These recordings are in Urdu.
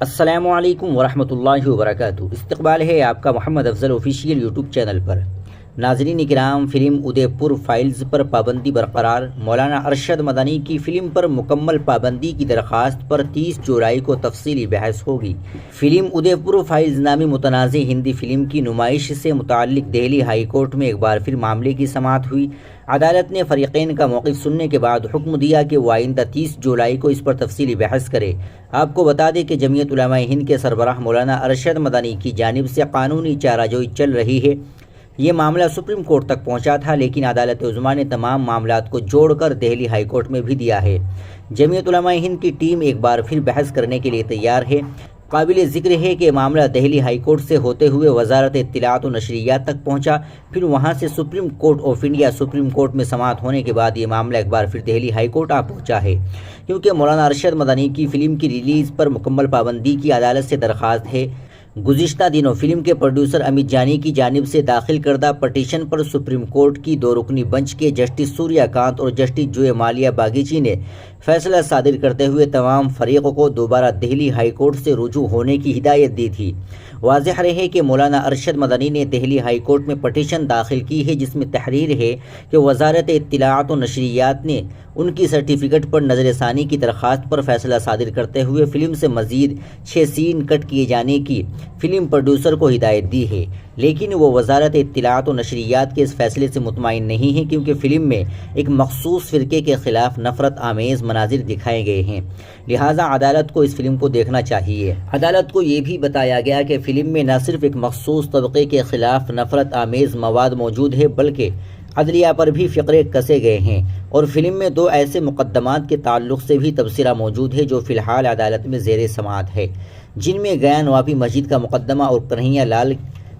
السلام علیکم ورحمۃ اللہ وبرکاتہ۔ استقبال ہے آپ کا محمد افضل آفیشیل یوٹیوب چینل پر۔ ناظرین کرام، فلم ادے پور فائلز پر پابندی برقرار۔ مولانا ارشد مدنی کی فلم پر مکمل پابندی کی درخواست پر 30 جولائی کو تفصیلی بحث ہوگی۔ فلم ادے پور فائلز نامی متنازع ہندی فلم کی نمائش سے متعلق دہلی ہائی کورٹ میں ایک بار پھر معاملے کی سماعت ہوئی۔ عدالت نے فریقین کا موقف سننے کے بعد حکم دیا کہ وہ آئندہ 30 جولائی کو اس پر تفصیلی بحث کرے۔ آپ کو بتا دیں کہ جمعیت علماء ہند کے سربراہ مولانا ارشد مدنی کی جانب سے قانونی چارہ جوئی چل رہی ہے۔ یہ معاملہ سپریم کورٹ تک پہنچا تھا، لیکن عدالت عظمیٰ نے تمام معاملات کو جوڑ کر دہلی ہائی کورٹ میں بھی دیا ہے۔ جمعیت علماء ہند کی ٹیم ایک بار پھر بحث کرنے کے لیے تیار ہے۔ قابل ذکر ہے کہ معاملہ دہلی ہائی کورٹ سے ہوتے ہوئے وزارت اطلاعات و نشریات تک پہنچا، پھر وہاں سے supreme court of India. Supreme court میں سماعت ہونے کے بعد یہ معاملہ ایک بار پھر دہلی ہائی کورٹ آ پہنچا ہے، کیونکہ مولانا ارشد مدنی کی فلم کی ریلیز پر مکمل پابندی کی عدالت سے درخواست ہے۔ گزشتہ دنوں فلم کے پروڈیوسر امت جانی کی جانب سے داخل کردہ پٹیشن پر سپریم کورٹ کی 2 رکنی بنچ کے جسٹس سوریہ کانت اور جسٹس جوئے مالیہ باگیچی نے فیصلہ صادر کرتے ہوئے تمام فریقوں کو دوبارہ دہلی ہائی کورٹ سے رجوع ہونے کی ہدایت دی تھی۔ واضح رہے کہ مولانا ارشد مدنی نے دہلی ہائی کورٹ میں پٹیشن داخل کی ہے، جس میں تحریر ہے کہ وزارت اطلاعات و نشریات نے ان کی سرٹیفکیٹ پر نظر ثانی کی درخواست پر فیصلہ صادر کرتے ہوئے فلم سے مزید 6 سین کٹ کیے جانے کی فلم پروڈیوسر کو ہدایت دی ہے، لیکن وہ وزارت اطلاعات و نشریات کے اس فیصلے سے مطمئن نہیں ہے، کیونکہ فلم میں ایک مخصوص فرقے کے خلاف نفرت آمیز مناظر دکھائے گئے ہیں، لہٰذا عدالت کو اس فلم کو دیکھنا چاہیے۔ عدالت کو یہ بھی بتایا گیا کہ فلم میں نہ صرف ایک مخصوص طبقے کے خلاف نفرت آمیز مواد موجود ہے، بلکہ عدلیہ پر بھی فقرے کسے گئے ہیں، اور فلم میں 2 ایسے مقدمات کے تعلق سے بھی تبصرہ موجود ہے جو فی الحال عدالت میں زیر سماعت ہے، جن میں گیا نوابی مسجد کا مقدمہ اور کنہیا لال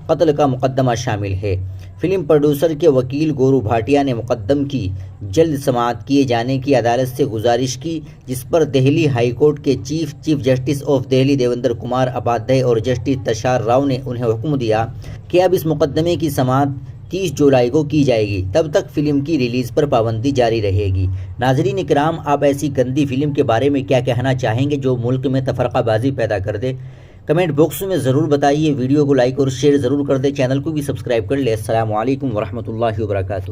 قتل کا مقدمہ شامل ہے۔ فلم پروڈیوسر کے وکیل گورو بھاٹیا نے مقدم کی جلد سماعت کیے جانے کی عدالت سے گزارش کی، جس پر دہلی ہائی کورٹ کے chief justice of Delhi Devendra Kumar Upadhyaya اور جسٹس تشار راؤ نے انہیں حکم دیا کہ اب اس مقدمے کی سماعت 30 جولائی کو کی جائے گی، تب تک فلم کی ریلیز پر پابندی جاری رہے گی۔ ناظرین کرام، آپ ایسی گندی فلم کے بارے میں کیا کہنا چاہیں گے جو ملک میں تفرقہ بازی پیدا کر دے؟ کمنٹ باکس میں ضرور بتائیے۔ ویڈیو کو لائک اور شیئر ضرور کر دیں، چینل کو بھی سبسکرائب کر لیں۔ السلام علیکم ورحمۃ اللہ وبرکاتہ۔